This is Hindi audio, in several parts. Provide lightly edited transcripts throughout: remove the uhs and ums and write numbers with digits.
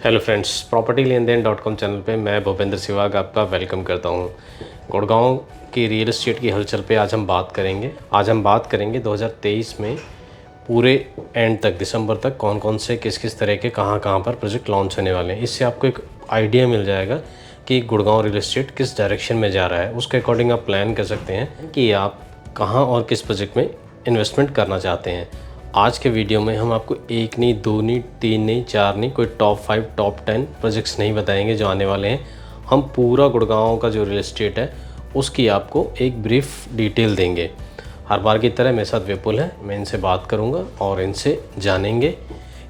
हेलो फ्रेंड्स, प्रॉपर्टी लेन देन .com चैनल पे मैं भूपेंद्र सिवाग आपका वेलकम करता हूँ। गुड़गांव की रियल एस्टेट की हलचल पे आज हम बात करेंगे 2023 में पूरे एंड तक, दिसंबर तक कौन कौन से किस तरह के कहाँ पर प्रोजेक्ट लॉन्च होने वाले हैं। इससे आपको एक आइडिया मिल जाएगा कि गुड़गांव रियल एस्टेट किस डायरेक्शन में जा रहा है। उसके अकॉर्डिंग आप प्लान कर सकते हैं कि आप कहाँ और किस प्रोजेक्ट में इन्वेस्टमेंट करना चाहते हैं। आज के वीडियो में हम आपको एक नहीं, दो नहीं, तीन नहीं, चार नहीं, कोई टॉप 5 टॉप 10 प्रोजेक्ट्स नहीं बताएंगे जो आने वाले हैं। हम पूरा गुड़गांव का जो रियल एस्टेट है उसकी आपको एक ब्रीफ डिटेल देंगे। हर बार की तरह मेरे साथ विपुल है, मैं इनसे बात करूंगा और इनसे जानेंगे।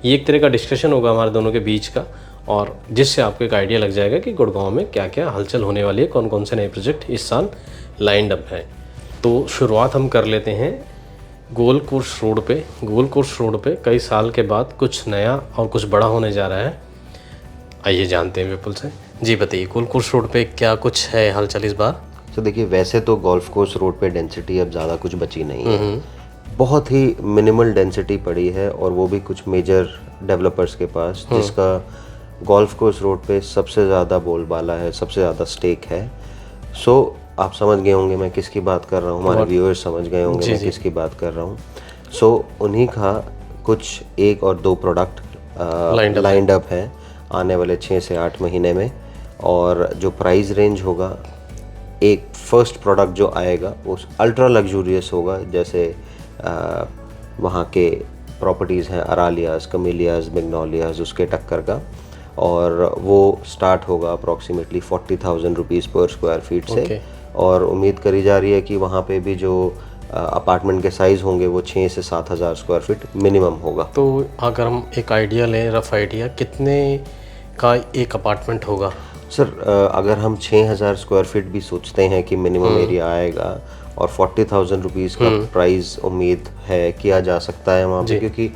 ये एक तरह का डिस्कशन होगा हमारे दोनों के बीच का, और जिससे आपको एक आइडिया लग जाएगा कि गुड़गांव में क्या क्या हलचल होने वाली है, कौन कौन से नए प्रोजेक्ट इस साल लाइंड अप हैं। तो शुरुआत हम कर लेते हैं गोल्फ कोर्स रोड पे कई साल के बाद कुछ नया और कुछ बड़ा होने जा रहा है। आइए जानते हैं विपुल से। जी बताइए, गोल्फ कोर्स रोड पे क्या कुछ है हलचल इस बार? तो देखिए, वैसे तो गोल्फ कोर्स रोड पे डेंसिटी अब ज़्यादा कुछ बची नहीं है। बहुत ही मिनिमल डेंसिटी पड़ी है, और वो भी कुछ मेजर डेवलपर्स के पास, जिसका गोल्फ कोर्स रोड पे सबसे ज़्यादा बोलबाला है, सबसे ज़्यादा स्टेक है। सो आप समझ गए होंगे मैं किसकी बात कर रहा हूँ, हमारे व्यूअर्स समझ गए होंगे मैं किसकी बात कर रहा हूँ। सो उन्हीं का कुछ एक और दो प्रोडक्ट लाइंड अप है आने वाले 6 से 8 महीने में। और जो प्राइस रेंज होगा, एक फर्स्ट प्रोडक्ट जो आएगा वो अल्ट्रा लग्जूरियस होगा, जैसे वहाँ के प्रॉपर्टीज़ हैं अरालियाज़, कमेलियाज़, मैग्नोलियाज़, उसके टक्कर का। और वो स्टार्ट होगा अप्रॉक्सीमेटली 40,000 रुपीज़ पर स्क्वायर फीट से। और उम्मीद करी जा रही है कि वहाँ पे भी जो अपार्टमेंट के साइज़ होंगे वो 6 से 7,000 स्क्वायर फीट मिनिमम होगा। तो अगर हम एक आइडिया लें, रफ आइडिया, कितने का एक अपार्टमेंट होगा? सर, अगर हम 6,000 स्क्वायर फीट भी सोचते हैं कि मिनिमम एरिया आएगा, और 40,000 रुपीज़ का प्राइस उम्मीद है किया जा सकता है वहाँ पे, क्योंकि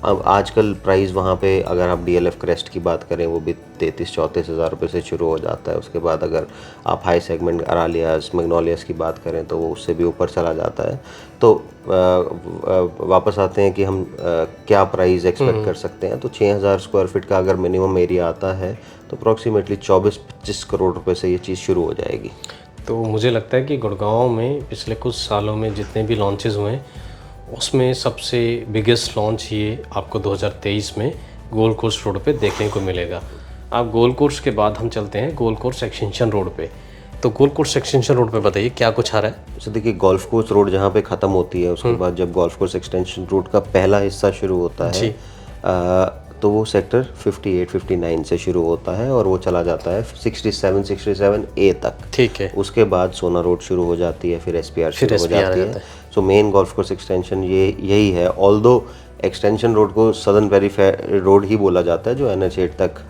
अब आजकल प्राइस वहाँ पे, अगर आप DLF क्रेस्ट की बात करें, वो भी 33-34 हज़ार रुपये से शुरू हो जाता है। उसके बाद अगर आप हाई सेगमेंट अरालियास, मैग्नोलियास की बात करें तो वो उससे भी ऊपर चला जाता है। तो वापस आते हैं कि हम क्या प्राइस एक्सपेक्ट कर सकते हैं। तो 6,000 स्क्वायर फीट का अगर मिनिमम एरिया आता है तो अप्रॉक्सीमेटली 24-25 करोड़ रुपये से ये चीज़ शुरू हो जाएगी। तो मुझे लगता है कि गुड़गांव में पिछले कुछ सालों में जितने भी लॉन्चेस हुए हैं उसमें सबसे बिगेस्ट लॉन्च ये आपको 2023 में गोल्फ कोर्स रोड पे देखने को मिलेगा। आप गोल्फ कोर्स के बाद हम चलते हैं गोल्फ कोर्स एक्सटेंशन रोड पे। तो गोल्फ कोर्स एक्सटेंशन रोड पे बताइए क्या कुछ आ रहा है? तो देखिए, गोल्फ कोर्स रोड जहाँ पे ख़त्म होती है, उसके बाद जब गोल्फ कोर्स एक्सटेंशन रोड का पहला हिस्सा शुरू होता है, तो वो सेक्टर 58-59 से शुरू होता है और वो चला जाता है 67A तक। ठीक है। उसके बाद सोना रोड शुरू हो जाती है, फिर SPR शुरू हो जाती है। So main golf course extension यही है। ऑल्दो एक्सटेंशन रोड को सदर्न पेरीफेरी रोड ही बोला जाता है, जो NH8 तक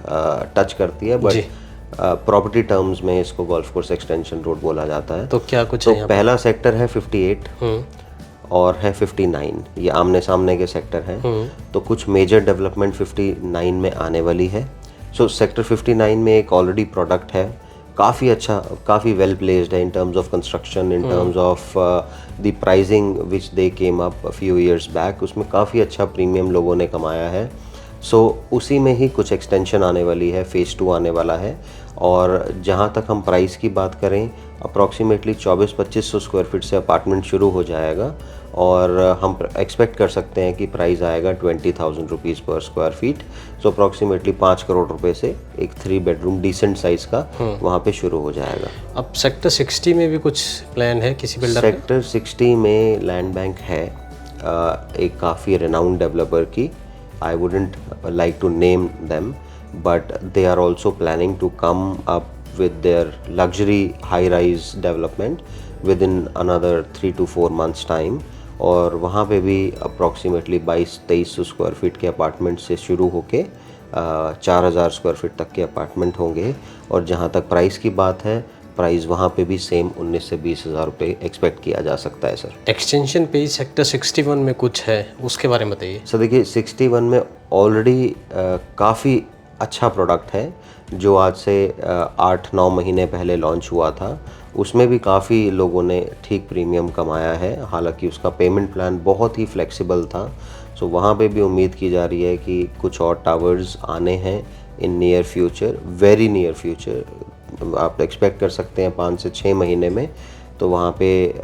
टच करती है, बट प्रॉपर्टी टर्म्स में इसको गोल्फ कोर्स एक्सटेंशन रोड बोला जाता है। तो क्या कुछ है? तो पहला सेक्टर है 58 और है 59, ये आमने सामने के सेक्टर हैं। तो कुछ मेजर डेवलपमेंट 59 में आने वाली है। सो सेक्टर 59 में एक ऑलरेडी प्रोडक्ट है, काफ़ी अच्छा, काफ़ी वेल प्लेस्ड है in terms of construction, in terms of the pricing which they came up few years back. उसमें काफ़ी अच्छा प्रीमियम लोगों ने कमाया है। सो उसी में ही कुछ एक्सटेंशन आने वाली है, फ़ेज़ 2 आने वाला है। और जहाँ तक हम प्राइस की बात करें, अप्रॉक्सीमेटली 2400-2500 स्क्वायर फीट से अपार्टमेंट शुरू हो जाएगा, और हम एक्सपेक्ट कर सकते हैं कि प्राइस आएगा 20,000 रुपीज़ पर स्क्वायर फीट। सो अप्रॉक्सीमेटली 5 करोड़ रुपए से एक 3 बेडरूम डिसेंट साइज़ का वहाँ पे शुरू हो जाएगा। अब सेक्टर 60 में भी कुछ प्लान है किसी बिल्डर? सेक्टर 60 में लैंड बैंक है एक काफ़ी रेनाउंड डेवलपर की। I wouldn't like to name them, but they are also planning to come up with their luxury high-rise development within another 3 to 4 months time. और वहाँ पे भी अप्रॉक्सीमेटली 2200-2300 स्क्वायर फीट के अपार्टमेंट से शुरू होके 4,000 स्क्वायर फीट तक के अपार्टमेंट होंगे। और जहाँ तक प्राइस की बात है, प्राइस वहाँ पे भी सेम 19 से 20 हज़ार रुपये एक्सपेक्ट किया जा सकता है। सर, एक्सटेंशन पे सेक्टर 61 में कुछ है, उसके बारे में बताइए। सर देखिए, 61 में ऑलरेडी काफ़ी अच्छा प्रोडक्ट है, जो आज से 8-9 महीने पहले लॉन्च हुआ था। उसमें भी काफ़ी लोगों ने ठीक प्रीमियम कमाया है, हालांकि उसका पेमेंट प्लान बहुत ही फ्लेक्सिबल था। सो वहाँ पे भी उम्मीद की जा रही है कि कुछ और टावर्स आने हैं in near future, very near future. आप एक्सपेक्ट कर सकते हैं 5 से 6 महीने में तो वहाँ पे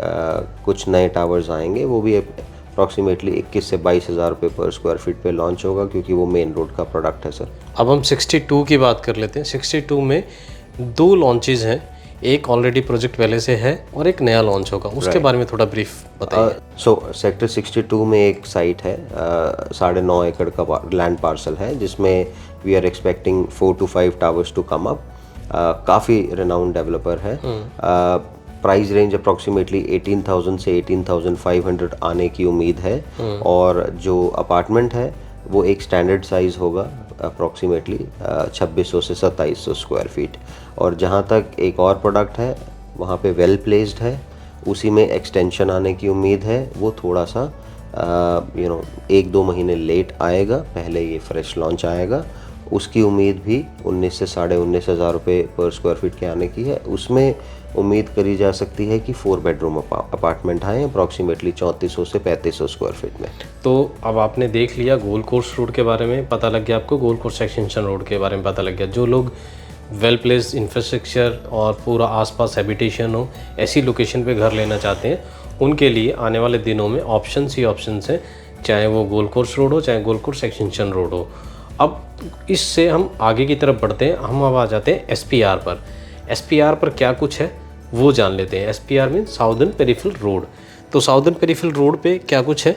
कुछ नए टावर्स आएंगे। वो भी अप्रॉक्सीमेटली 21 से 22 हज़ार रुपये पर स्क्वायर फीट पे लॉन्च होगा, क्योंकि वो मेन रोड का प्रोडक्ट है सर। अब हम 62 की बात कर लेते हैं। 62 में 2 लॉन्चेस हैं, एक ऑलरेडी प्रोजेक्ट पहले से है और एक नया लॉन्च होगा, उसके बारे में थोड़ा ब्रीफ बताइए। सो सेक्टर 62 में एक साइट है, 9.5 एकड़ का लैंड पार्सल है, जिसमें we are expecting 4 to 5 towers to come up. काफ़ी रिनाउंड डेवलपर है। प्राइस रेंज अप्रॉक्सीमेटली 18,000 से 18,500 आने की उम्मीद है। और जो अपार्टमेंट है वो एक स्टैंडर्ड साइज़ होगा, अप्रॉक्सीमेटली 2600 से 2700 स्क्वायर फीट। और जहाँ तक एक और प्रोडक्ट है वहाँ पे वेल प्लेस्ड है, उसी में एक्सटेंशन आने की उम्मीद है। वो थोड़ा सा 1-2 महीने लेट आएगा, पहले ये फ्रेश लॉन्च आएगा। उसकी उम्मीद भी 19 से 19,500 हज़ार रुपये पर स्क्वायर फीट के आने की है। उसमें उम्मीद करी जा सकती है कि 4 बेडरूम अपार्टमेंट आए अप्रॉक्सीमेटली 3400 से 3500 स्क्वायर फीट में। तो अब आपने देख लिया गोल्ड कोर्स रोड के बारे में, पता लग गया आपको गोल्ड कोर्स एक्सटेंशन रोड के बारे में पता लग गया। जो लोग वेल प्लेस्ड इंफ्रास्ट्रक्चर और पूरा आसपास हैबिटेशन हो, ऐसी लोकेशन पे घर लेना चाहते हैं, उनके लिए आने वाले दिनों में ऑप्शंस ही ऑप्शंस हैं, चाहे वो गोल्ड कोर्स रोड हो चाहे गोल्ड कोर्स एक्सटेंशन रोड हो। अब इससे हम आगे की तरफ बढ़ते हैं, हम अब आ जाते हैं SPR पर। SPR पर क्या कुछ है वो जान लेते हैं। SPR mean southern peripheral road. तो साउदर्न पेरिफेरल रोड पे क्या कुछ है?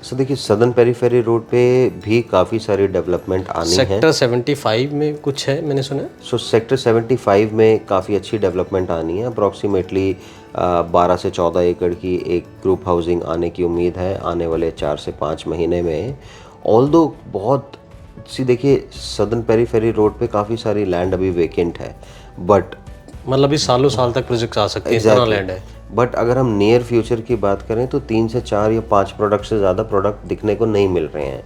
सो देखिए, सदर्न पेरिफेरी रोड पे भी काफ़ी सारी डेवलपमेंट आनी है। सेक्टर 75 में कुछ है मैंने सुना है। सो सेक्टर 75 में काफ़ी अच्छी डेवलपमेंट आनी है। अप्रॉक्सीमेटली 12 से 14 एकड़ की एक ग्रुप हाउसिंग आने की उम्मीद है आने वाले 4 से 5 महीने में। ऑल्दो बहुत सी, देखिए सदर्न पेरिफेरी रोड पे काफ़ी सारी लैंड अभी वेकेंट है, बट मतलब अभी सालों साल तक प्रोजेक्ट आ सकते हैं, इतना लैंड है। बट अगर हम नियर फ्यूचर की बात करें तो 3 से 4 या 5 प्रोडक्ट से ज़्यादा प्रोडक्ट दिखने को नहीं मिल रहे हैं।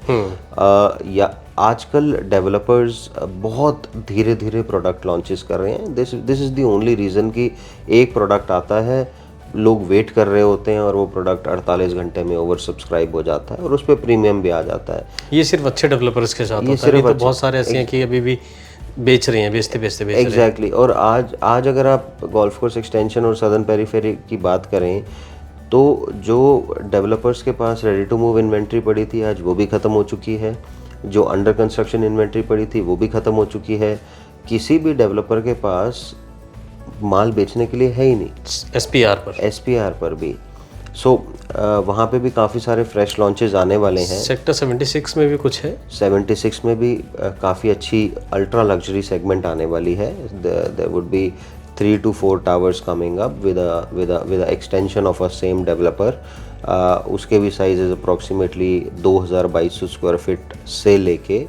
या आजकल डेवलपर्स बहुत धीरे धीरे प्रोडक्ट लॉन्चेस कर रहे हैं। This is the only reason कि एक प्रोडक्ट आता है, लोग वेट कर रहे होते हैं और वो प्रोडक्ट 48 घंटे में ओवर सब्सक्राइब हो जाता है और उस पर प्रीमियम भी आ जाता है। ये सिर्फ अच्छे डेवलपर्स के साथ होता है, तो बहुत सारे ऐसे हैं कि अभी भी बेच रहे हैं, बेचते एग्जैक्टली। और आज अगर आप गोल्फ कोर्स एक्सटेंशन और सदर्न पेरिफेरी की बात करें तो जो डेवलपर्स के पास रेडी टू मूव इन्वेंट्री पड़ी थी आज वो भी ख़त्म हो चुकी है। जो अंडर कंस्ट्रक्शन इन्वेंट्री पड़ी थी वो भी ख़त्म हो चुकी है। किसी भी डेवलपर के पास माल बेचने के लिए है ही नहीं। SPR पर भी। सो वहाँ पे भी काफ़ी सारे फ्रेश लॉन्चेस आने वाले हैं। सेक्टर 76 में भी कुछ है। 76 में भी काफ़ी अच्छी अल्ट्रा लग्जरी सेगमेंट आने वाली है। There would be 3 to 4 towers coming up with extension of a same developer. उसके भी साइजेज अप्रॉक्सीमेटली 2200 स्क्वायर फीट से लेके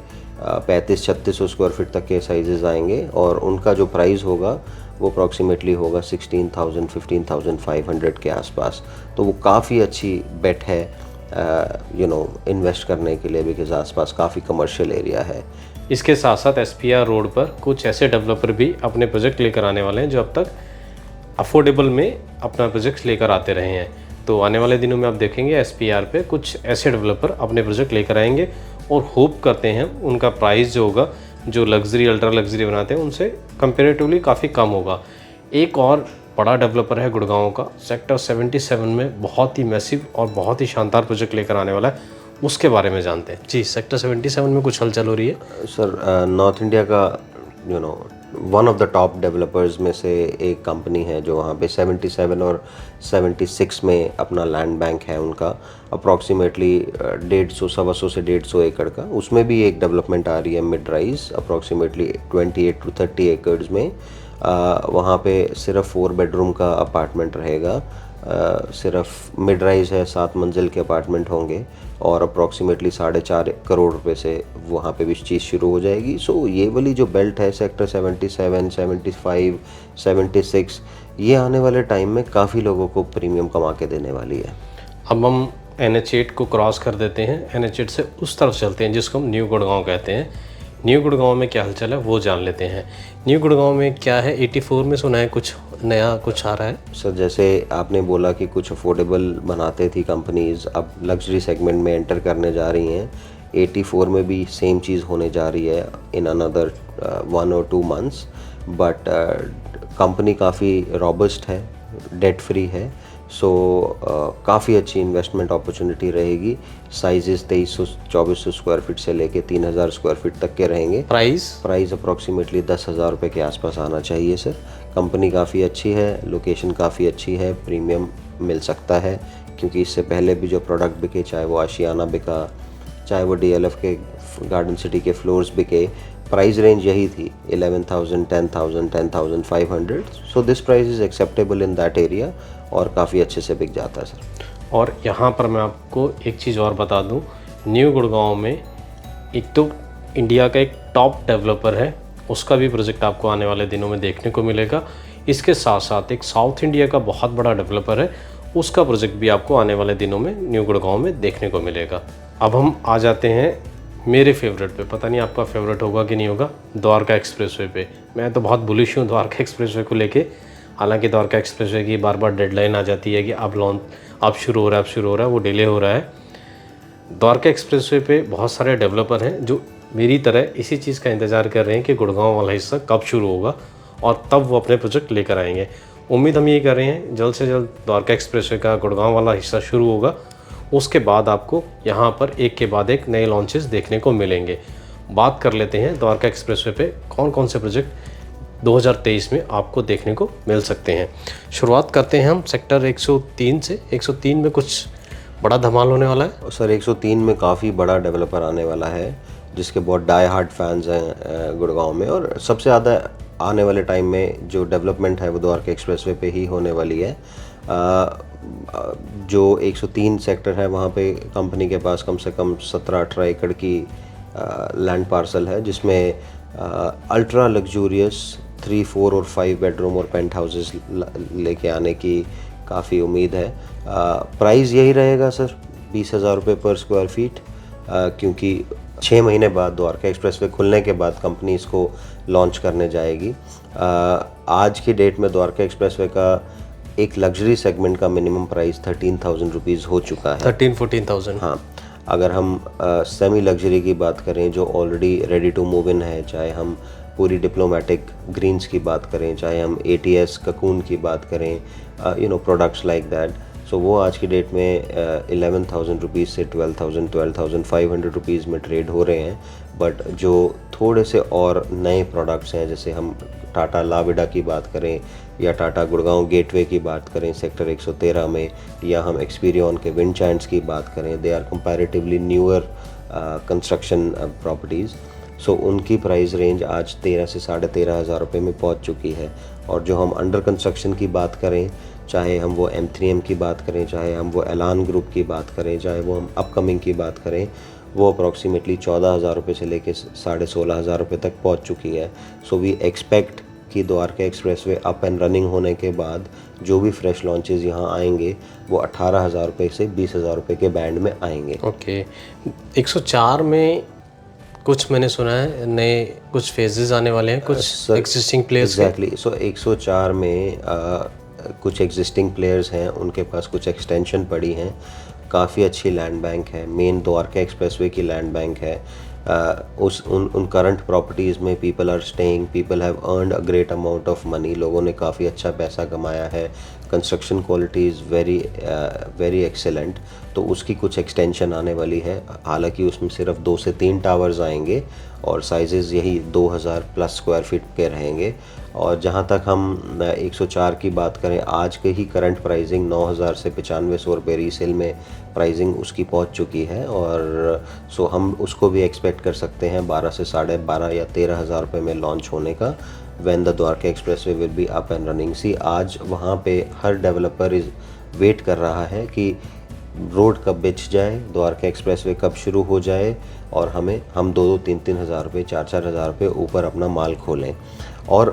3500-3600 स्क्वायर फीट तक के साइजेस आएंगे और उनका जो प्राइस होगा वो अप्रॉक्सीमेटली होगा 16,000-15,500 के आसपास। तो वो काफ़ी अच्छी बेट है इन्वेस्ट करने के लिए, बिकॉज आसपास काफ़ी कमर्शियल एरिया है। इसके साथ साथ SPR रोड पर कुछ ऐसे डेवलपर भी अपने प्रोजेक्ट लेकर आने वाले हैं जो अब तक अफोर्डेबल में अपना प्रोजेक्ट लेकर आते रहे हैं। तो आने वाले दिनों में आप देखेंगे SPR पे कुछ ऐसे डेवलपर अपने प्रोजेक्ट लेकर आएंगे और होप करते हैं उनका प्राइस जो होगा, जो लग्जरी अल्ट्रा लग्जरी बनाते हैं उनसे कंपेरेटिवली काफ़ी कम होगा। एक और बड़ा डेवलपर है गुड़गांव का, सेक्टर 77 में बहुत ही मैसिव और बहुत ही शानदार प्रोजेक्ट लेकर आने वाला है, उसके बारे में जानते हैं। जी, सेक्टर 77 में कुछ हलचल हो रही है सर। नॉर्थ इंडिया का one of the top developers में से एक कंपनी है जो वहाँ पे 77 और 76 में अपना लैंड बैंक है उनका, अप्रॉक्सीमेटली 150 से 150 एकड़ का। उसमें भी एक डेवलपमेंट आ रही है मिड राइज, अप्रॉक्सीमेटली 28 to 30 एकड़्स में। वहाँ पे सिर्फ 4 बेडरूम का अपार्टमेंट रहेगा। सिर्फ मिड राइज है, 7 मंजिल के अपार्टमेंट होंगे और अप्रॉक्सीमेटली 4.5 करोड़ रुपए से वहाँ पे भी चीज़ शुरू हो जाएगी। सो ये वाली जो बेल्ट है सेक्टर 77, 75, 76, ये आने वाले टाइम में काफ़ी लोगों को प्रीमियम कमा के देने वाली है। अब हम NH8 को क्रॉस कर देते हैं, NH8 से उस तरफ चलते हैं जिसको हम न्यू गुड़गांव कहते हैं। न्यू गुड़गांव में क्या हलचल है वो जान लेते हैं। न्यू गुड़गांव में क्या है, 84 में सुना है कुछ नया कुछ आ रहा है। सर जैसे आपने बोला कि कुछ अफोर्डेबल बनाते थी कंपनीज, अब लग्जरी सेगमेंट में एंटर करने जा रही हैं। 84 में भी सेम चीज़ होने जा रही है इन अनदर 1 और 2 मंथ्स। बट कंपनी काफ़ी रॉबस्ट है, डेट फ्री है, सो काफ़ी अच्छी इन्वेस्टमेंट अपॉर्चुनिटी रहेगी। साइजेस 2300-2400 स्क्वायर फीट से लेके 3000 स्क्वायर फीट तक के रहेंगे। प्राइस अप्रॉक्सीमेटली 10,000 रुपये के आसपास आना चाहिए सर। कंपनी काफ़ी अच्छी है, लोकेशन काफ़ी अच्छी है, प्रीमियम मिल सकता है, क्योंकि इससे पहले भी जो प्रोडक्ट बिके, चाहे वो आशियाना बिका, चाहे वो DLF के गार्डन सिटी के फ्लोर्स बिके, प्राइस रेंज यही थी 11,000, 10,000, 10,500। So this price is acceptable in that area और काफ़ी अच्छे से बिक जाता है सर। और यहाँ पर मैं आपको एक चीज़ और बता दूँ, न्यू गुड़गांव में एक तो इंडिया का एक टॉप डेवलपर है, उसका भी प्रोजेक्ट आपको आने वाले दिनों में देखने को मिलेगा। इसके साथ साथ एक साउथ इंडिया का बहुत बड़ा डेवलपर है, उसका प्रोजेक्ट भी आपको आने वाले दिनों में न्यू गुड़गांव में देखने को मिलेगा। अब हम आ जाते हैं मेरे फेवरेट पे, पता नहीं आपका फेवरेट होगा कि नहीं होगा, द्वारका एक्सप्रेसवे पे। मैं तो बहुत बुलिश हूँ द्वारका एक्सप्रेसवे को लेके। हालांकि द्वारका एक्सप्रेसवे की बार बार डेडलाइन आ जाती है कि अब शुरू हो रहा है, वो डिले हो रहा है। द्वारका एक्सप्रेसवे पे बहुत सारे डेवलपर हैं जो मेरी तरह इसी चीज़ का इंतज़ार कर रहे हैं कि गुड़गांव वाला हिस्सा कब शुरू होगा और तब वो अपने प्रोजेक्ट लेकर आएंगे। उम्मीद हम ये कर रहे हैं जल्द से जल्द द्वारका एक्सप्रेसवे का गुड़गांव वाला हिस्सा शुरू होगा, उसके बाद आपको यहाँ पर एक के बाद एक नए लॉन्चेस देखने को मिलेंगे। बात कर लेते हैं द्वारका एक्सप्रेसवे पे कौन कौन से प्रोजेक्ट 2023 में आपको देखने को मिल सकते हैं। शुरुआत करते हैं हम सेक्टर 103 से। 103 में कुछ बड़ा धमाल होने वाला है सर। 103 में काफ़ी बड़ा डेवलपर आने वाला है, जिसके बहुत डाई हार्ड फैंस हैं गुड़गांव में, और सबसे ज़्यादा आने वाले टाइम में जो डेवलपमेंट है वो द्वारका एक्सप्रेसवे पे ही होने वाली है। जो 103 सेक्टर है वहाँ पे कंपनी के पास कम से कम 17-18 एकड़ की लैंड पार्सल है, जिसमें अल्ट्रा लग्जूरियस 3, 4 और 5 बेडरूम और पेंट हाउसेस लेके आने की काफ़ी उम्मीद है। प्राइस यही रहेगा सर, 20,000 रुपये पर स्क्वायर फीट, क्योंकि 6 महीने बाद द्वारका एक्सप्रेसवे खुलने के बाद कंपनी इसको लॉन्च करने जाएगी। आज की डेट में द्वारका एक्सप्रेसवे का एक लग्जरी सेगमेंट का मिनिमम प्राइस 13,000 रुपीज़ हो चुका है। 13-14,000। हाँ, अगर हम सेमी लग्जरी की बात करें जो already ready to move in है, चाहे हम पूरी डिप्लोमेटिक ग्रीन्स की बात करें, चाहे हम ATS ककून की बात करें, प्रोडक्ट्स लाइक दैट, सो वो आज की डेट में 11,000 रुपीज़ से 12,500 रुपीज़ में ट्रेड हो रहे हैं। बट जो थोड़े से और नए प्रोडक्ट्स हैं, जैसे हम टाटा लाविडा की बात करें या टाटा गुड़गांव गेटवे की बात करें सेक्टर 113 में, या हम एक्सपीरियन के विंड चाइंट्स की बात करें, they are comparatively newer construction properties. So उनकी प्राइस रेंज आज 13 से 13,500 रुपये में पहुंच चुकी है। और जो हम अंडर कंस्ट्रक्शन की बात करें, चाहे हम वो M3M की बात करें, चाहे हम वो एलान ग्रुप की बात करें, चाहे वो हम अपकमिंग की बात करें, वो अप्रॉक्सीमेटली 14,000 रुपये से लेकर 16,500 रुपये तक पहुंच चुकी है। सो वी एक्सपेक्ट कि Dwarka expressway up and running होने के बाद जो भी फ्रेश लॉन्चेस यहाँ आएंगे वो 18,000 रुपये से 20,000 रुपये के बैंड में आएंगे। ओके। 104 में कुछ मैंने सुना है नए कुछ फेजेस आने वाले हैं, कुछ एग्जिस्टिंग प्लेयर्स। एग्जैक्टली। सो 104 में कुछ एग्जिस्टिंग प्लेयर्स हैं, उनके पास कुछ एक्सटेंशन पड़ी हैं, काफ़ी अच्छी लैंड बैंक है, मेन द्वारका एक्सप्रेसवे की लैंड बैंक है। उन करंट प्रॉपर्टीज़ में people are staying, people have earned a great amount of money, लोगों ने काफ़ी अच्छा पैसा कमाया है, construction quality is very excellent. तो उसकी कुछ एक्सटेंशन आने वाली है, हालांकि उसमें सिर्फ 2 से 3 टावर्स आएंगे और साइजेस यही 2,000 प्लस स्क्वायर फीट के रहेंगे। और जहाँ तक हम 104 की बात करें, आज के ही करंट प्राइसिंग 9,000 से 9500 रुपये रीसेल में प्राइसिंग उसकी पहुँच चुकी है। और सो हम उसको भी एक्सपेक्ट कर सकते हैं 12 से 12,500 या 13,000 रुपये में लॉन्च होने का, when the Dwarka expressway will be up and running. See आज वहाँ पे हर डेवलपर वेट कर रहा है कि रोड कब बिछ जाए, द्वारका एक्सप्रेसवे कब शुरू हो जाए और हम 2-2, 3-3 हज़ार रुपये, 4-4 हज़ार रुपये ऊपर अपना माल खोलें। और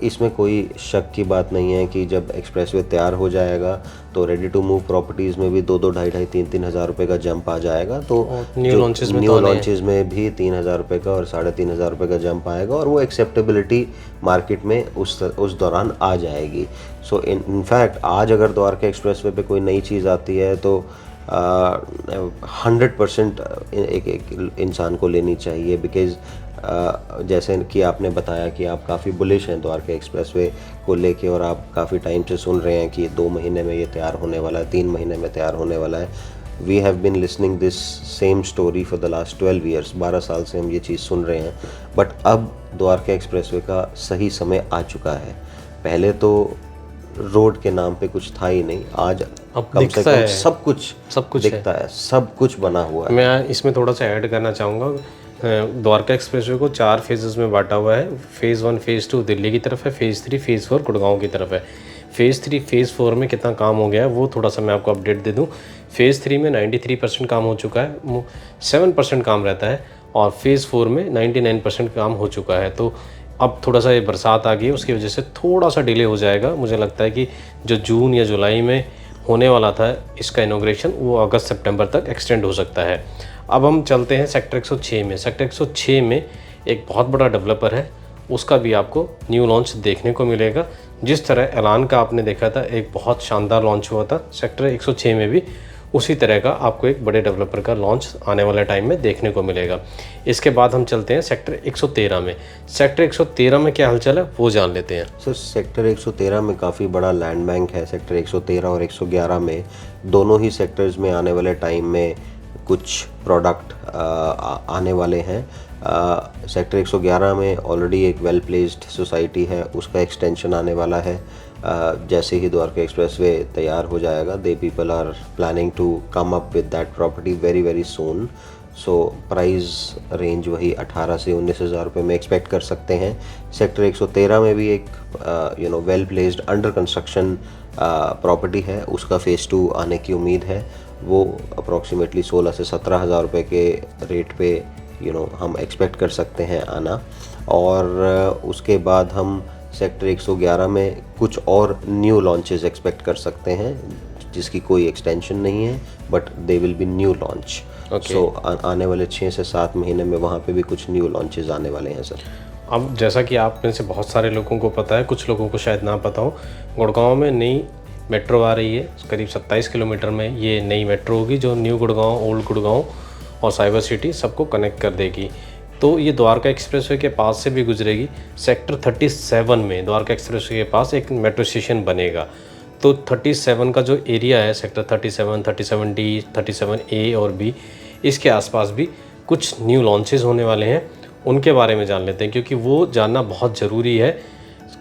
इसमें कोई शक की बात नहीं है कि जब एक्सप्रेसवे तैयार हो जाएगा तो रेडी टू मूव प्रॉपर्टीज़ में भी 2-2, 2,500, 3-3 हज़ार रुपये का जंप आ जाएगा। तो न्यू लॉन्चेज़ में भी 3,000 रुपये का और 3,500 रुपये का जंप आएगा और वो एक्सेप्टेबिलिटी मार्केट में उस दौरान आ जाएगी। सो इनफैक्ट आज अगर द्वारका एक्सप्रेसवे पे कोई नई चीज़ आती है तो 100% एक इंसान को लेनी चाहिए, बिकॉज़ जैसे कि आपने बताया कि आप काफ़ी बुलिश हैं द्वारका एक्सप्रेसवे को लेके, और आप काफ़ी टाइम से सुन रहे हैं कि 2 महीने में ये तैयार होने वाला है, 3 महीने में तैयार होने वाला है। We have been listening this same story for the last 12 years, 12 साल से हम ये चीज़ सुन रहे हैं। बट अब द्वारका एक्सप्रेसवे का सही समय आ चुका है। पहले तो रोड के नाम पे कुछ था ही नहीं, आज अब कम से दिखता कम है, सब कुछ दिखता है, सब कुछ बना हुआ है। मैं इसमें थोड़ा सा ऐड करना चाहूँगा। द्वारका एक्सप्रेसवे को 4 फेजेस में बांटा हुआ है। फ़ेज़ 1 फ़ेज़ 2 दिल्ली की तरफ है, फ़ेज़ 3 फ़ेज़ 4 गुड़गांव की तरफ है। फ़ेज़ 3 फ़ेज़ 4 में कितना काम हो गया है वो थोड़ा सा मैं आपको अपडेट दे दूं। फ़ेज़ 3 में 93% काम हो चुका है, 7% काम रहता है, और फ़ेज़ 4 में 99% काम हो चुका है। तो अब थोड़ा सा ये बरसात आ गई है, उसकी वजह से थोड़ा सा डिले हो जाएगा। मुझे लगता है कि जो जून या जुलाई में होने वाला था इसका इनॉग्रेशन, वो अगस्त सितंबर तक एक्सटेंड हो सकता है। अब हम चलते हैं सेक्टर 106 में। सेक्टर 106 में एक बहुत बड़ा डेवलपर है, उसका भी आपको न्यू लॉन्च देखने को मिलेगा। जिस तरह ऐलान का आपने देखा था एक बहुत शानदार लॉन्च हुआ था सेक्टर 106 में भी, उसी तरह का आपको एक बड़े डेवलपर का लॉन्च आने वाले टाइम में देखने को मिलेगा। इसके बाद हम चलते हैं सेक्टर 113 में। सेक्टर 113 में क्या हलचल है वो जान लेते हैं। सर, सेक्टर 113 में काफ़ी बड़ा लैंड बैंक है। सेक्टर 113 और 111 में, दोनों ही सेक्टर्स में आने वाले टाइम में कुछ प्रोडक्ट आने वाले हैं। सेक्टर 111 में ऑलरेडी एक वेल प्लेस्ड सोसाइटी है, उसका एक्सटेंशन आने वाला है। जैसे ही द्वारका एक्सप्रेसवे तैयार हो जाएगा, they people are planning to come up with that property very very soon. So price range वही 18 से 19 हज़ार रुपये में एक्सपेक्ट कर सकते हैं। सेक्टर 113 में भी एक well placed under construction property है, उसका फ़ेज़ 2 आने की उम्मीद है। वो अप्रॉक्सीमेटली 16 से 17 हज़ार रुपये के रेट पे हम एक्सपेक्ट कर सकते हैं आना। और उसके बाद हम सेक्टर 111 में कुछ और न्यू लॉन्चेस एक्सपेक्ट कर सकते हैं, जिसकी कोई एक्सटेंशन नहीं है, but they will be new launch. So आने वाले 6 से 7 महीने में वहाँ पे भी कुछ न्यू लॉन्चेस आने वाले हैं सर। अब जैसा कि आप में से बहुत सारे लोगों को पता है, कुछ लोगों को शायद ना पता हो, गुड़गांव में नई मेट्रो आ रही है। करीब 27 किलोमीटर में ये नई मेट्रो होगी, जो न्यू गुड़गांव, ओल्ड गुड़गांव और साइबर सिटी सबको कनेक्ट कर देगी। तो ये द्वारका एक्सप्रेसवे के पास से भी गुजरेगी। सेक्टर 37 में द्वारका एक्सप्रेसवे के पास एक मेट्रो स्टेशन बनेगा। तो 37 का जो एरिया है, सेक्टर 37, 37D, 37A और B, इसके आसपास भी कुछ न्यू लॉन्चेस होने वाले हैं। उनके बारे में जान लेते हैं, क्योंकि वो जानना बहुत ज़रूरी है।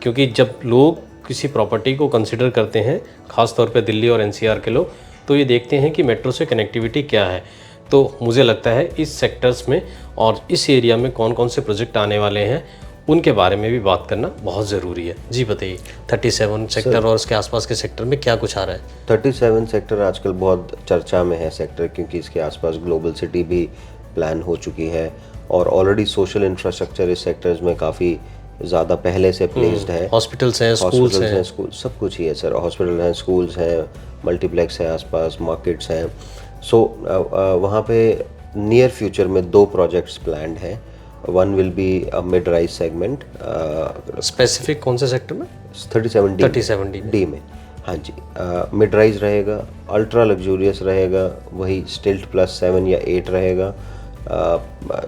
क्योंकि जब लोग किसी प्रॉपर्टी को कंसिडर करते हैं, ख़ास तौर पे दिल्ली और NCR के लोग, तो ये देखते हैं कि मेट्रो से कनेक्टिविटी क्या है। तो मुझे लगता है इस सेक्टर्स में और इस एरिया में कौन कौन से प्रोजेक्ट आने वाले हैं, उनके बारे में भी बात करना बहुत ज़रूरी है। जी बताइए, 37 सेक्टर और उसके आसपास के सेक्टर में क्या कुछ आ रहा है? 37 सेक्टर आजकल बहुत चर्चा में है सेक्टर, क्योंकि इसके आसपास ग्लोबल सिटी भी प्लान हो चुकी है, और ऑलरेडी सोशल इंफ्रास्ट्रक्चर इस सेक्टर्स में काफ़ी ज़्यादा पहले से प्लेस्ड है। हॉस्पिटल्स हैं, स्कूल्स हैं, सब कुछ ही है सर। हॉस्पिटल हैं, स्कूल्स हैं, मल्टीप्लेक्स है आसपास, मार्केट्स हैं। सो वहाँ पे नियर फ्यूचर में 2 प्रोजेक्ट्स प्लान्ड हैं। One will be a mid rise segment. Specific कौन से सेक्टर में? 37D में। हाँ जी, मिड राइज रहेगा, अल्ट्रा लग्जूरियस रहेगा, वही स्टिल्ट प्लस 7 या 8 रहेगा।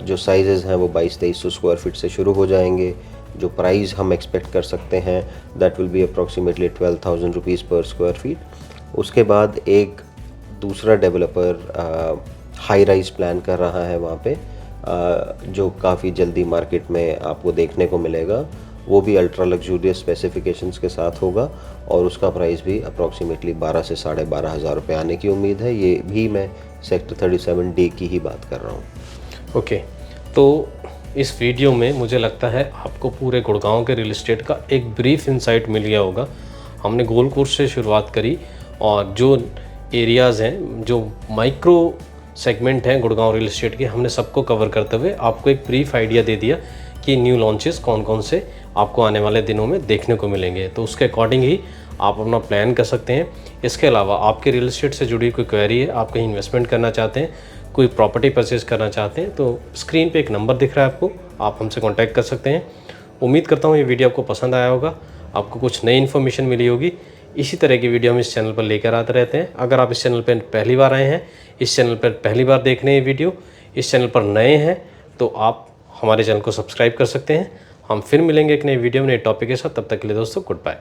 जो साइजेज़ हैं वो 2200-2300 स्क्वायर फीट से शुरू हो जाएंगे। जो प्राइस हम एक्सपेक्ट कर सकते हैं, that will be approximately 12,000 rupees पर स्क्वायर फीट। उसके बाद एक दूसरा डेवलपर हाई राइज प्लान कर रहा है वहाँ पे, जो काफ़ी जल्दी मार्केट में आपको देखने को मिलेगा। वो भी अल्ट्रा लग्जूरियस स्पेसिफिकेशंस के साथ होगा, और उसका प्राइस भी अप्रॉक्सीमेटली 12 से 12,500 हज़ार रुपये आने की उम्मीद है। ये भी मैं सेक्टर 37D की ही बात कर रहा हूँ। ओके, तो इस वीडियो में मुझे लगता है आपको पूरे गुड़गांव के रियल एस्टेट का एक ब्रीफ इंसाइट मिल गया होगा। हमने गोल्ड कोर्स से शुरुआत करी, और जो एरियाज़ हैं, जो माइक्रो सेगमेंट हैं गुड़गांव रियल एस्टेट के, हमने सबको कवर करते हुए आपको एक ब्रीफ आइडिया दे दिया कि न्यू लॉन्चेस कौन कौन से आपको आने वाले दिनों में देखने को मिलेंगे। तो उसके अकॉर्डिंग ही आप अपना प्लान कर सकते हैं। इसके अलावा आपके रियल एस्टेट से जुड़ी कोई क्वेरी है, आप कहीं इन्वेस्टमेंट करना चाहते हैं, कोई प्रॉपर्टी परचेज करना चाहते हैं, तो स्क्रीन पे एक नंबर दिख रहा है आपको, आप हमसे कांटेक्ट कर सकते हैं। उम्मीद करता हूँ ये वीडियो आपको पसंद आया होगा, आपको कुछ नई इन्फॉर्मेशन मिली होगी। इसी तरह की वीडियो हम इस चैनल पर लेकर आते रहते हैं। अगर आप इस चैनल पर पहली बार आए हैं, इस चैनल पर पहली बार देख रहे हैं वीडियो, इस चैनल पर नए हैं, तो आप हमारे चैनल को सब्सक्राइब कर सकते हैं। हम फिर मिलेंगे एक नए वीडियो में नए टॉपिक के साथ। तब तक के लिए दोस्तों गुड बाय।